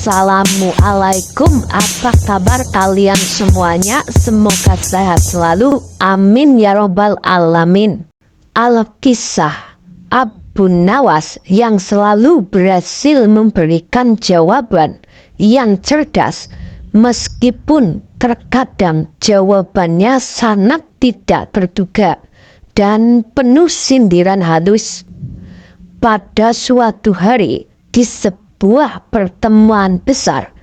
Assalamualaikum, apa kabar kalian semuanya? Semoga sehat selalu, amin ya robbal alamin. Alkisah Abu Nawas yang selalu berhasil memberikan jawaban yang cerdas, meskipun terkadang jawabannya sangat tidak terduga dan penuh sindiran halus. Pada suatu hari, di sebuah pertemuan besar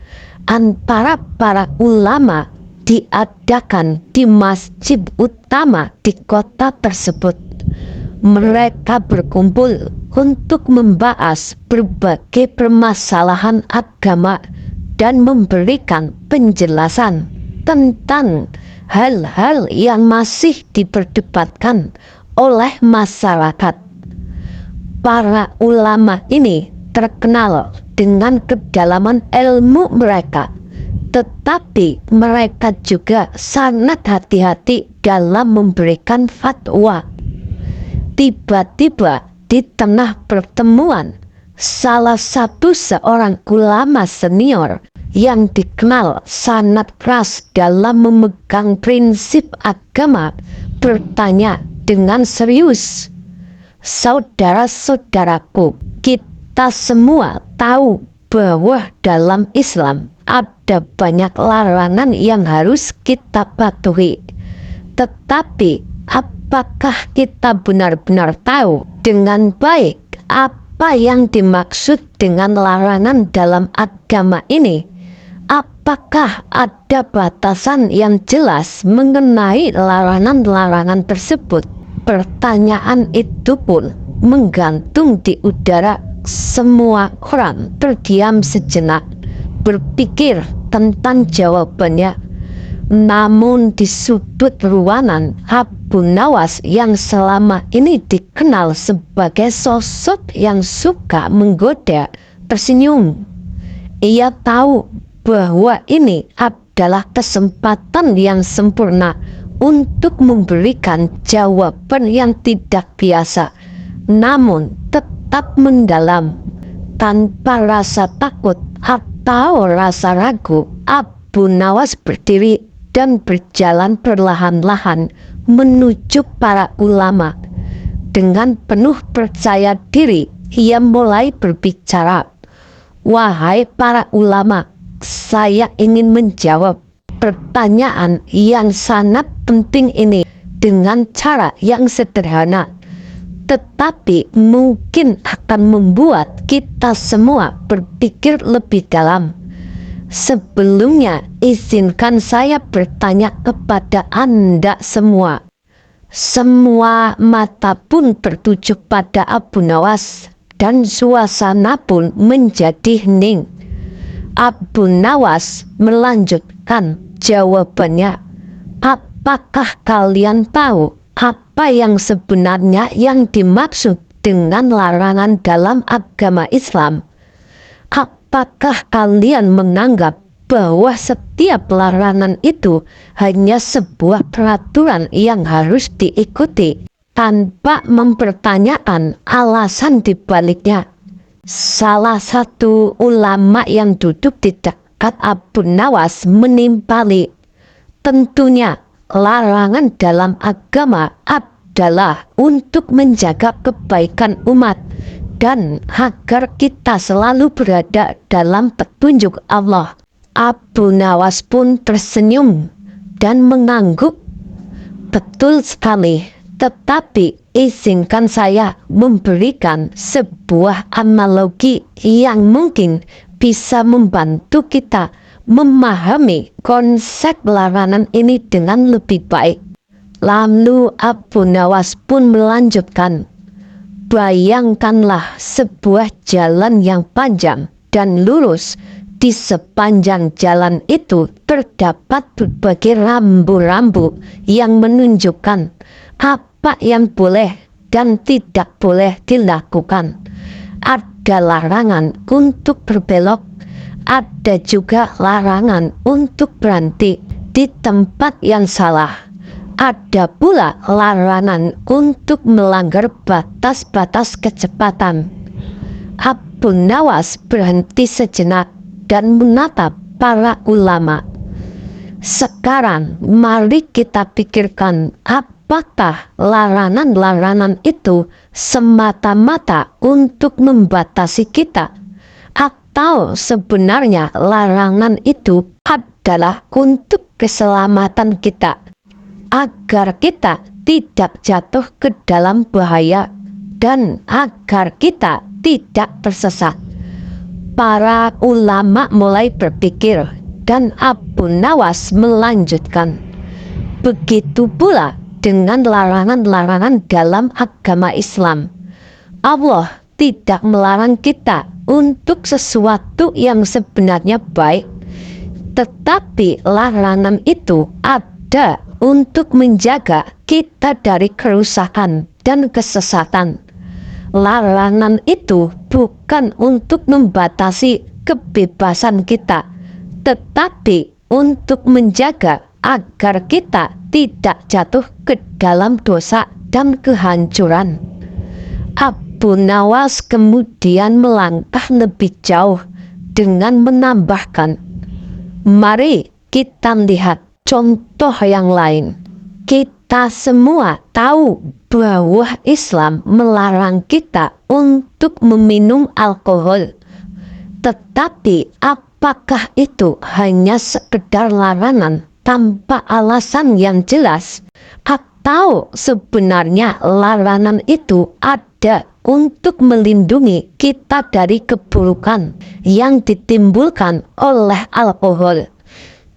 antara para ulama diadakan di masjid utama di kota tersebut. Mereka berkumpul untuk membahas berbagai permasalahan agama dan memberikan penjelasan tentang hal-hal yang masih diperdebatkan oleh masyarakat. Para ulama ini terkenal dengan kedalaman ilmu mereka, tetapi mereka juga sangat hati-hati dalam memberikan fatwa. Tiba-tiba di tengah pertemuan, salah satu seorang ulama senior yang dikenal sangat keras dalam memegang prinsip agama bertanya dengan serius, "Saudara-saudaraku, kita semua tahu bahwa dalam Islam ada banyak larangan yang harus kita patuhi. Tetapi apakah kita benar-benar tahu dengan baik apa yang dimaksud dengan larangan dalam agama ini? Apakah ada batasan yang jelas mengenai larangan-larangan tersebut?" Pertanyaan itu pun menggantung di udara. Semua orang terdiam sejenak, berpikir tentang jawabannya. Namun di sudut ruangan, Abu Nawas yang selama ini dikenal sebagai sosok yang suka menggoda tersenyum. Ia tahu bahwa ini adalah kesempatan yang sempurna untuk memberikan jawaban yang tidak biasa, namun tetap mendalam. Tanpa rasa takut atau rasa ragu, Abu Nawas berdiri dan berjalan perlahan-lahan menuju para ulama. Dengan penuh percaya diri, ia mulai berbicara. "Wahai para ulama, saya ingin menjawab pertanyaan yang sangat penting ini dengan cara yang sederhana, tetapi mungkin akan membuat kita semua berpikir lebih dalam. Sebelumnya, izinkan saya bertanya kepada Anda semua." Semua mata pun tertuju pada Abu Nawas dan suasana pun menjadi hening. Abu Nawas melanjutkan jawabannya. "Apakah kalian tahu apa yang sebenarnya yang dimaksud dengan larangan dalam agama Islam? Apakah kalian menganggap bahwa setiap larangan itu hanya sebuah peraturan yang harus diikuti tanpa mempertanyakan alasan di baliknya?" Salah satu ulama yang duduk di dekat Abu Nawas menimpali, "Tentunya larangan dalam agama adalah untuk menjaga kebaikan umat dan agar kita selalu berada dalam petunjuk Allah." Abu Nawas pun tersenyum dan mengangguk. "Betul sekali, tetapi izinkan saya memberikan sebuah analogi yang mungkin bisa membantu kita memahami konsep larangan ini dengan lebih baik." Lalu Abu Nawas pun melanjutkan, "Bayangkanlah sebuah jalan yang panjang dan lurus. Di sepanjang jalan itu terdapat berbagai rambu-rambu yang menunjukkan apa yang boleh dan tidak boleh dilakukan. Ada larangan untuk berbelok, ada juga larangan untuk berhenti di tempat yang salah. Ada pula larangan untuk melanggar batas-batas kecepatan." Abu Nawas berhenti sejenak dan menatap para ulama. Sekarang mari kita pikirkan, apakah larangan-larangan itu semata-mata untuk membatasi kita, atau sebenarnya larangan itu adalah untuk keselamatan kita, agar kita tidak jatuh ke dalam bahaya dan agar kita tidak tersesat. Para ulama mulai berpikir, dan Abu Nawas melanjutkan, begitu pula dengan larangan-larangan dalam agama Islam. Allah tidak melarang kita untuk sesuatu yang sebenarnya baik, tetapi larangan itu ada untuk menjaga kita dari kerusakan dan kesesatan. Larangan itu bukan untuk membatasi kebebasan kita, tetapi untuk menjaga agar kita tidak jatuh ke dalam dosa dan kehancuran. Abu Nawas kemudian melangkah lebih jauh dengan menambahkan, mari kita lihat contoh yang lain. Kita semua tahu bahwa Islam melarang kita untuk meminum alkohol. Tetapi apakah itu hanya sekedar larangan tanpa alasan yang jelas? Atau sebenarnya larangan itu ada untuk melindungi kita dari keburukan yang ditimbulkan oleh alkohol?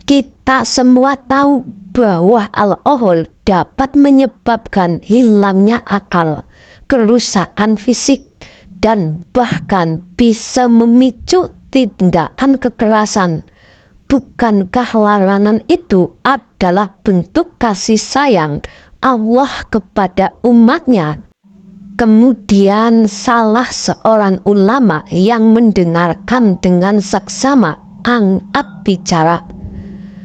Kita semua tahu bahwa alkohol dapat menyebabkan hilangnya akal, kerusakan fisik, dan bahkan bisa memicu tindakan kekerasan. Bukankah larangan itu adalah bentuk kasih sayang Allah kepada umatnya? Kemudian salah seorang ulama yang mendengarkan dengan saksama angkat bicara,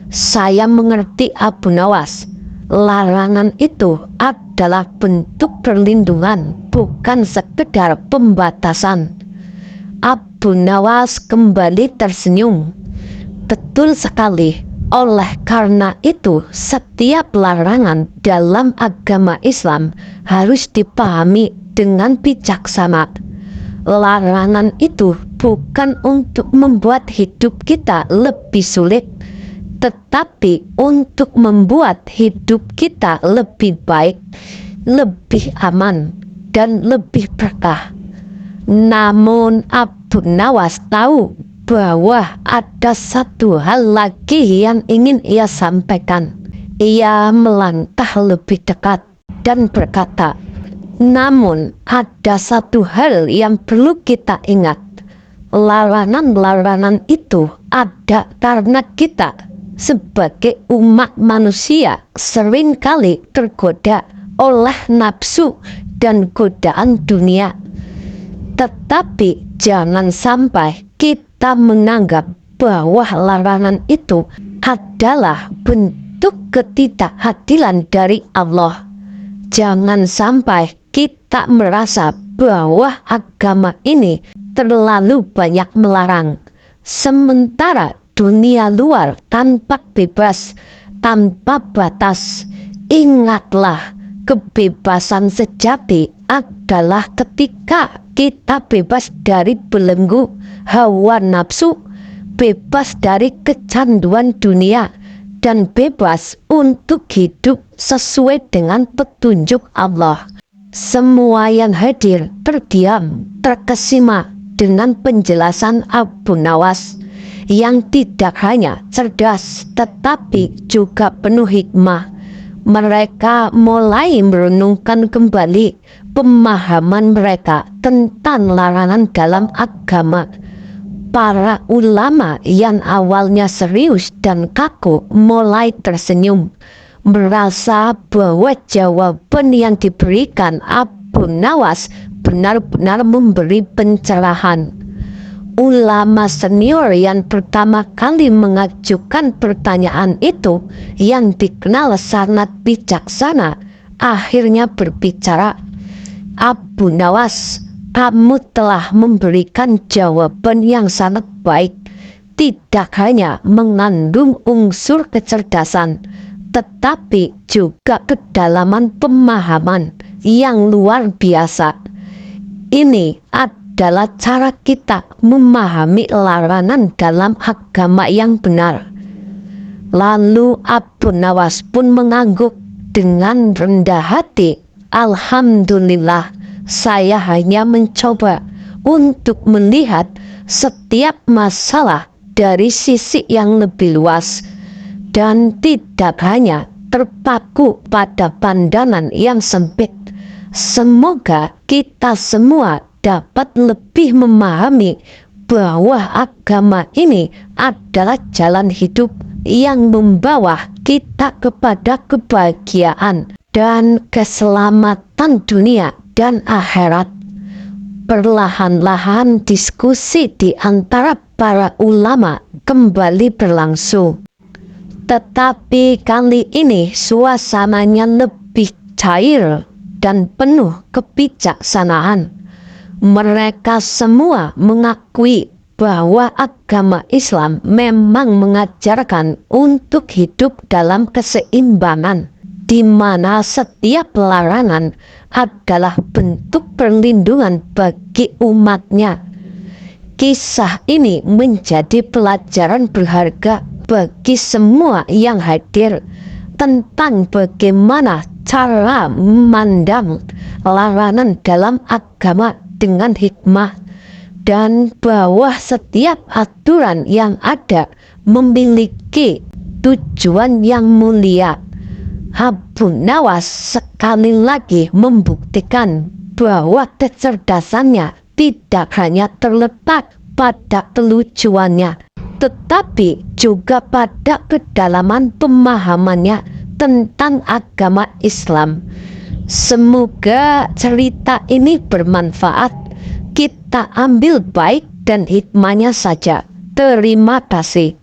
saya mengerti Abu Nawas. Larangan itu adalah bentuk perlindungan, bukan sekedar pembatasan. Abu Nawas kembali tersenyum. Betul sekali. Oleh karena itu, setiap larangan dalam agama Islam harus dipahami dengan bijaksana. Larangan itu bukan untuk membuat hidup kita lebih sulit, tetapi untuk membuat hidup kita lebih baik, lebih aman, dan lebih berkah. Namun Abu Nawas tahu bahwa ada satu hal lagi yang ingin ia sampaikan. Ia melangkah lebih dekat dan berkata, namun ada satu hal yang perlu kita ingat. Larangan-larangan itu ada karena kita sebagai umat manusia seringkali tergoda oleh nafsu dan godaan dunia. Tetapi jangan sampai kita menganggap bahwa larangan itu adalah bentuk ketidakadilan dari Allah. Jangan sampai kita merasa bahwa agama ini terlalu banyak melarang, sementara dunia luar tanpa bebas, tanpa batas. Ingatlah, kebebasan sejati adalah ketika kita bebas dari belenggu hawa nafsu, bebas dari kecanduan dunia, dan bebas untuk hidup sesuai dengan petunjuk Allah. Semua yang hadir terdiam, terkesima dengan penjelasan Abu Nawas yang tidak hanya cerdas tetapi juga penuh hikmah. Mereka mulai merenungkan kembali pemahaman mereka tentang larangan dalam agama. Para ulama yang awalnya serius dan kaku mulai tersenyum, merasa bahwa jawaban yang diberikan Abu Nawas benar-benar memberi pencerahan. Ulama senior yang pertama kali mengajukan pertanyaan itu, yang dikenal sangat bijaksana, akhirnya berbicara, Abu Nawas, kamu telah memberikan jawaban yang sangat baik. tidak hanya mengandung unsur kecerdasan, tetapi juga kedalaman pemahaman yang luar biasa. Ini adalah cara kita memahami larangan dalam agama yang benar. Lalu Abu Nawas pun mengangguk dengan rendah hati. Alhamdulillah, saya hanya mencoba untuk melihat setiap masalah dari sisi yang lebih luas dan tidak hanya terpaku pada pandangan yang sempit. Semoga kita semua dapat lebih memahami bahwa agama ini adalah jalan hidup yang membawa kita kepada kebahagiaan dan keselamatan dunia dan akhirat. Perlahan-lahan diskusi di antara para ulama kembali berlangsung. Tetapi kali ini suasananya lebih cair dan penuh kebijaksanaan. Mereka semua mengakui bahwa agama Islam memang mengajarkan untuk hidup dalam keseimbangan, di mana setiap larangan adalah bentuk perlindungan bagi umatnya. Kisah ini menjadi pelajaran berharga bagi semua yang hadir tentang bagaimana cara memandang larangan dalam agama dengan hikmah, dan bahwa setiap aturan yang ada memiliki tujuan yang mulia. Abu Nawas sekali lagi membuktikan bahwa kecerdasannya tidak hanya terletak pada kelucuannya, tetapi juga pada kedalaman pemahamannya tentang agama Islam. Semoga cerita ini bermanfaat. Kita ambil baik dan hikmahnya saja. Terima kasih.